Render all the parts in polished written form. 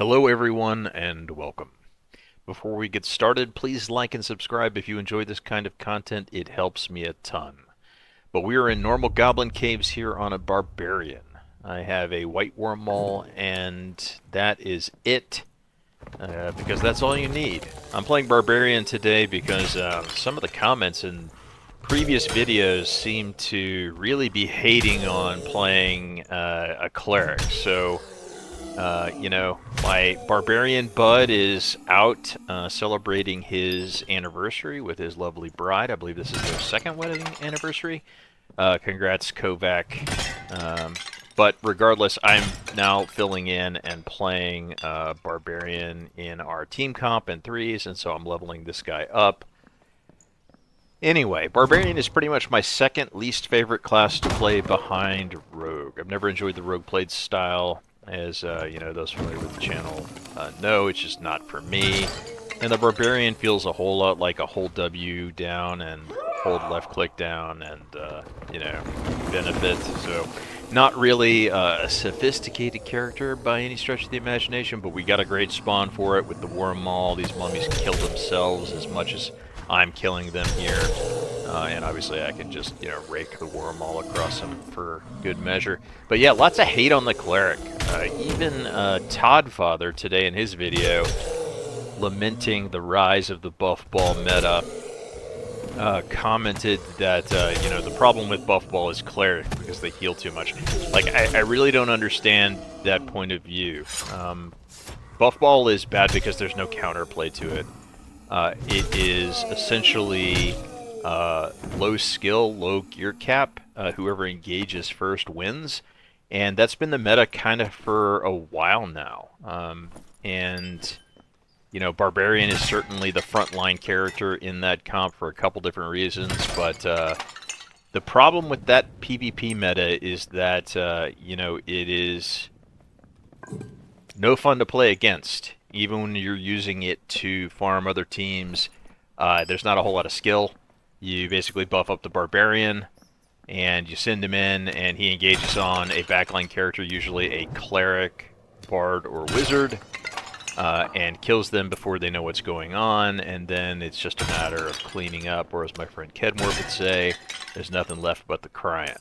Hello everyone and welcome. Before we get started, please like and subscribe if you enjoy this kind of content. It helps me a ton. But we are in normal goblin caves here on a barbarian. I have a white worm maul and that is it because that's all you need. I'm playing barbarian today because some of the comments in previous videos seem to really be hating on playing a cleric. So my barbarian bud is out celebrating his anniversary with his lovely bride. I believe this is their second wedding anniversary. Congrats, Kovac. But regardless, I'm now filling in and playing barbarian in our team comp and threes, and so I'm leveling this guy up. Anyway, Barbarian is pretty much my second least favorite class to play behind Rogue. I've never enjoyed the Rogue played style, as those familiar with the channel know. It's just not for me. And the Barbarian feels a whole lot like a hold W down and hold left click down and, benefit. So, not really a sophisticated character by any stretch of the imagination, but we got a great spawn for it with the Worm Maul. These mummies kill themselves as much as I'm killing them here, and obviously I can just, rake the worm all across them for good measure. But yeah, lots of hate on the cleric. Even Toddfather today in his video, lamenting the rise of the buff ball meta, commented that, the problem with buff ball is cleric because they heal too much. Like, I really don't understand that point of view. Buff ball is bad because there's no counterplay to it. It is essentially low skill, low gear cap. Whoever engages first wins. And that's been the meta kind of for a while now. Barbarian is certainly the frontline character in that comp for a couple different reasons. But the problem with that PvP meta is that, it is no fun to play against. Even when you're using it to farm other teams, there's not a whole lot of skill. You basically buff up the Barbarian, and you send him in, and he engages on a backline character, usually a Cleric, Bard, or Wizard, and kills them before they know what's going on, and then it's just a matter of cleaning up, or as my friend Kedmore would say, there's nothing left but the crying.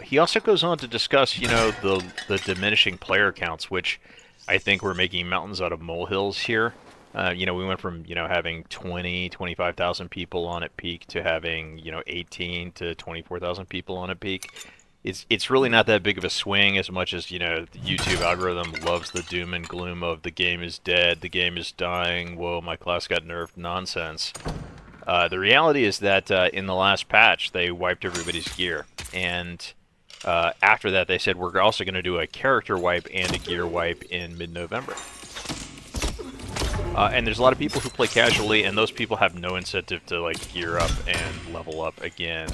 He also goes on to discuss, the diminishing player counts, which I think we're making mountains out of molehills here. We went from, having 25,000 people on at peak to having, 18 to 24,000 people on at peak. It's really not that big of a swing as much as, the YouTube algorithm loves the doom and gloom of the game is dead, the game is dying, whoa, my class got nerfed nonsense. The reality is that in the last patch, they wiped everybody's gear. And after that, they said, we're also going to do a character wipe and a gear wipe in mid-November. And there's a lot of people who play casually, and those people have no incentive to, gear up and level up again,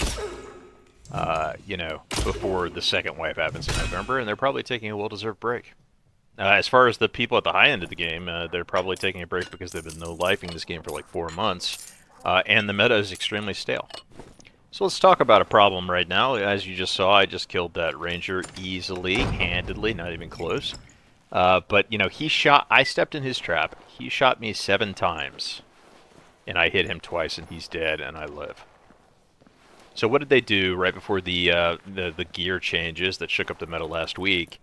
before the second wipe happens in November, and they're probably taking a well-deserved break. As far as the people at the high end of the game, they're probably taking a break because they've been no-lifing this game for 4 months. And the meta is extremely stale. So let's talk about a problem right now. As you just saw, I just killed that ranger easily, handedly, not even close. But, I stepped in his trap. He shot me 7 times. And I hit him twice, and he's dead, and I live. So what did they do right before the gear changes that shook up the meta last week?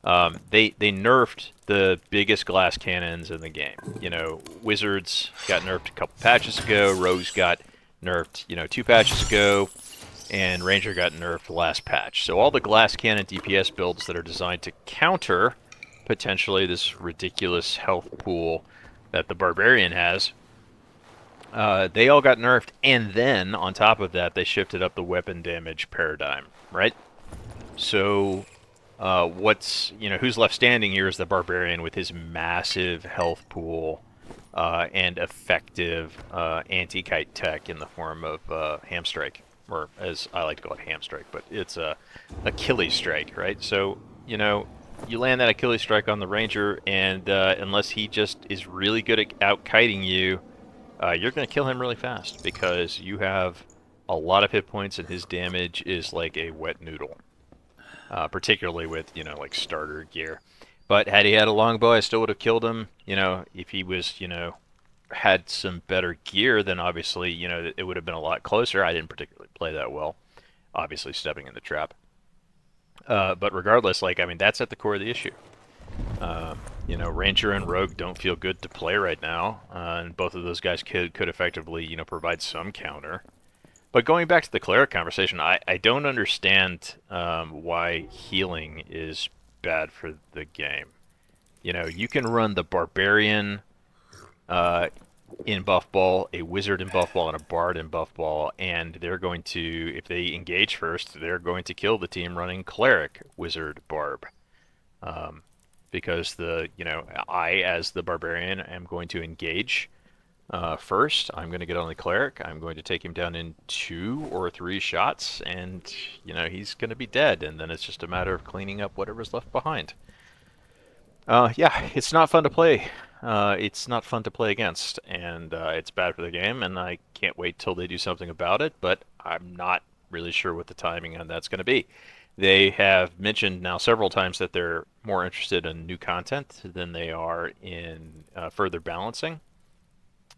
They nerfed the biggest glass cannons in the game. Wizards got nerfed a couple patches ago, Rogues got nerfed, 2 patches ago, and Ranger got nerfed the last patch. So all the glass cannon DPS builds that are designed to counter, potentially, this ridiculous health pool that the Barbarian has, they all got nerfed, and then, on top of that, they shifted up the weapon damage paradigm, right? So who's left standing here is the Barbarian with his massive health pool and effective anti-kite tech in the form of Hamstrike, or as I like to call it, Hamstrike, but it's Achilles Strike, right? So, you land that Achilles Strike on the Ranger, and unless he just is really good at out-kiting you, you're going to kill him really fast, because you have a lot of hit points and his damage is like a wet noodle. particularly with, like starter gear. But had he had a longbow, I still would have killed him. If he was, had some better gear, then obviously, it would have been a lot closer. I didn't particularly play that well, obviously stepping in the trap. But regardless, like, I mean, that's at the core of the issue. Uh, Ranger and Rogue don't feel good to play right now, and both of those guys could effectively, provide some counter. But going back to the cleric conversation, I don't understand why healing is bad for the game. You can run the barbarian in buff ball, a wizard in buff ball, and a bard in buff ball, and they're going to, if they engage first, they're going to kill the team running cleric, wizard, barb. Um, because I as the barbarian am going to engage first. I'm going to get on the cleric. I'm going to take him down in 2 or 3 shots, and he's going to be dead. And then it's just a matter of cleaning up whatever's left behind. Yeah, it's not fun to play. It's not fun to play against, and it's bad for the game. And I can't wait till they do something about it. But I'm not really sure what the timing on that's going to be. They have mentioned now several times that they're more interested in new content than they are in further balancing.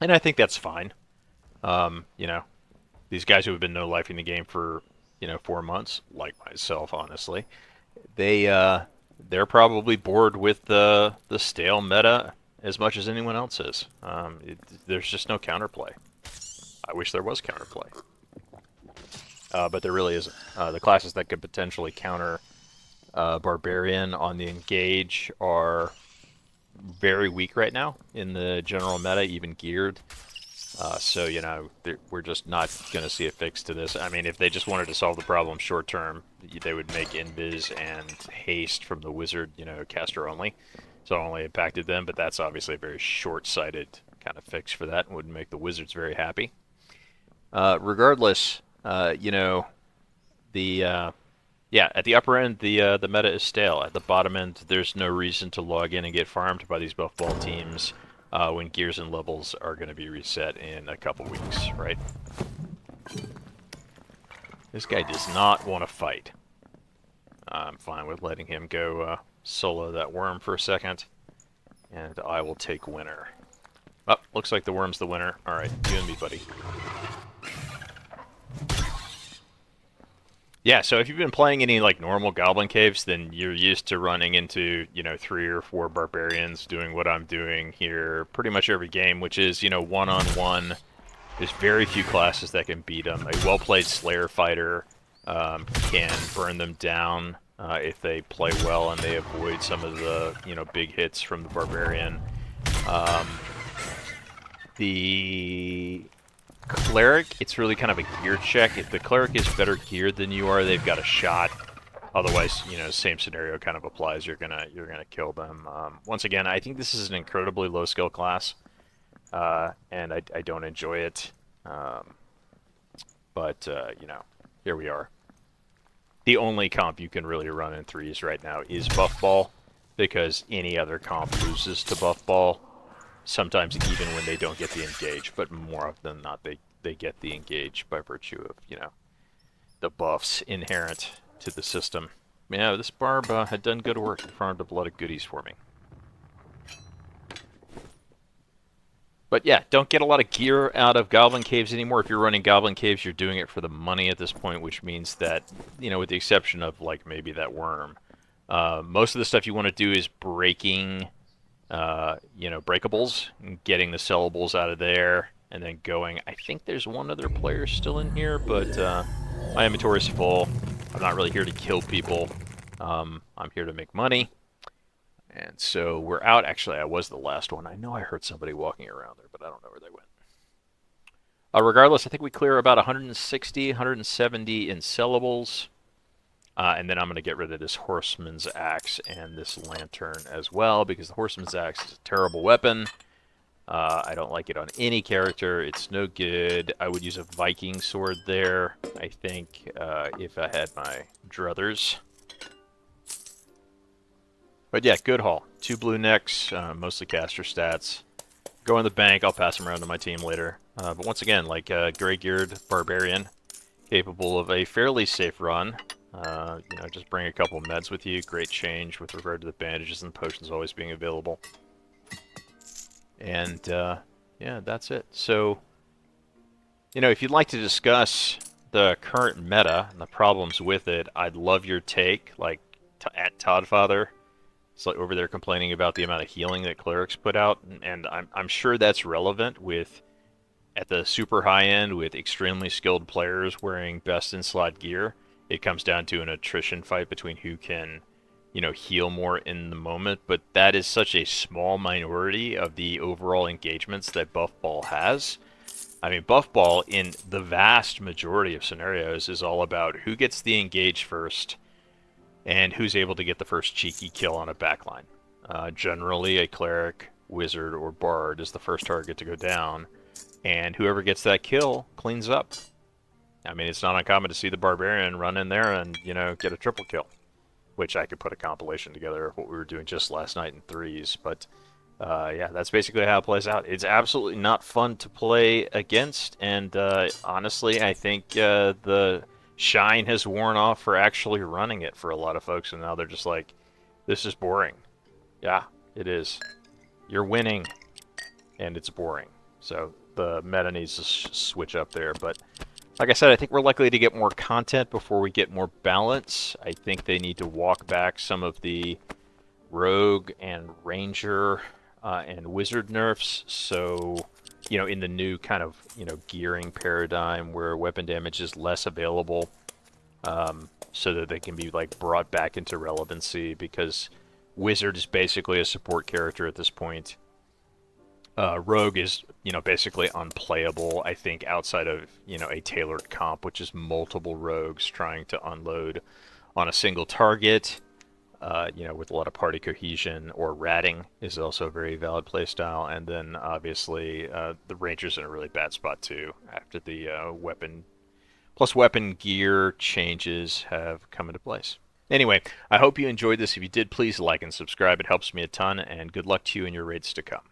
And I think that's fine. Um, you know, these guys who have been no-lifing the game for 4 months, like myself, honestly, they're probably bored with the stale meta as much as anyone else is. There's just no counterplay. I wish there was counterplay, but there really isn't. The classes that could potentially counter Barbarian on the engage are very weak right now in the general meta, even geared. So, we're just not going to see a fix to this. I mean, if they just wanted to solve the problem short term, they would make Invis and Haste from the Wizard, caster only. So it only impacted them, but that's obviously a very short-sighted kind of fix for that and wouldn't make the Wizards very happy. Regardless, the yeah, at the upper end, the meta is stale. At the bottom end, there's no reason to log in and get farmed by these buff ball teams when gears and levels are going to be reset in a couple weeks, right? This guy does not want to fight. I'm fine with letting him go solo that worm for a second, and I will take winner. Oh, looks like the worm's the winner. All right, you and me, buddy. Yeah, so if you've been playing any like normal goblin caves, then you're used to running into, 3 or 4 barbarians doing what I'm doing here pretty much every game, which is, one-on-one. There's very few classes that can beat them. A well-played Slayer fighter can burn them down if they play well and they avoid some of the, big hits from the barbarian. The cleric, it's really kind of a gear check. If the cleric is better geared than you are, they've got a shot. Otherwise, same scenario kind of applies. You're gonna kill them. Once again, I think this is an incredibly low skill class, and I don't enjoy it. But here we are. The only comp you can really run in 3s right now is buff ball, because any other comp loses to buff ball. Sometimes even when they don't get the engage, but more often than not, they get the engage by virtue of, the buffs inherent to the system. Yeah, this Barb had done good work and farmed up a lot of goodies for me. But yeah, don't get a lot of gear out of Goblin Caves anymore. If you're running Goblin Caves, you're doing it for the money at this point, which means that, with the exception of, like, maybe that worm, most of the stuff you want to do is breaking breakables, and getting the sellables out of there, and then going. I think there's one other player still in here, but my inventory is full. I'm not really here to kill people. I'm here to make money. And so we're out. Actually, I was the last one. I know I heard somebody walking around there, but I don't know where they went. Regardless, I think we clear about 160, 170 in sellables. And then I'm going to get rid of this Horseman's Axe and this Lantern as well, because the Horseman's Axe is a terrible weapon. I don't like it on any character. It's no good. I would use a Viking sword there, I think, if I had my druthers. But yeah, good haul. 2 blue necks, mostly caster stats. Go in the bank. I'll pass them around to my team later. But once again, like Grey-Geared Barbarian, capable of a fairly safe run. Just bring a couple meds with you. Great change with regard to the bandages and potions always being available. And yeah, that's it. So, if you'd like to discuss the current meta and the problems with it, I'd love your take. Like at Toddfather, it's like over there complaining about the amount of healing that clerics put out, and I'm sure that's relevant with at the super high end with extremely skilled players wearing best in slot gear. It comes down to an attrition fight between who can, heal more in the moment. But that is such a small minority of the overall engagements that Buff Ball has. I mean, Buff Ball in the vast majority of scenarios is all about who gets the engage first and who's able to get the first cheeky kill on a backline. Generally, a cleric, wizard, or bard is the first target to go down, and whoever gets that kill cleans up. I mean, it's not uncommon to see the barbarian run in there and, get a triple kill, which I could put a compilation together of what we were doing just last night in threes. But yeah, that's basically how it plays out. It's absolutely not fun to play against, and honestly, I think the shine has worn off for actually running it for a lot of folks, and now they're just like, this is boring. Yeah, it is. You're winning, and it's boring. So the meta needs to switch up there, but like I said, I think we're likely to get more content before we get more balance. I think they need to walk back some of the rogue and ranger and wizard nerfs. So, in the new kind of, gearing paradigm where weapon damage is less available, so that they can be like brought back into relevancy, because wizard is basically a support character at this point. Rogue is, basically unplayable, I think, outside of, a tailored comp, which is multiple rogues trying to unload on a single target, with a lot of party cohesion, or ratting is also a very valid playstyle. And then, obviously, the Ranger's in a really bad spot, too, after the weapon gear changes have come into place. Anyway, I hope you enjoyed this. If you did, please like and subscribe. It helps me a ton, and good luck to you in your raids to come.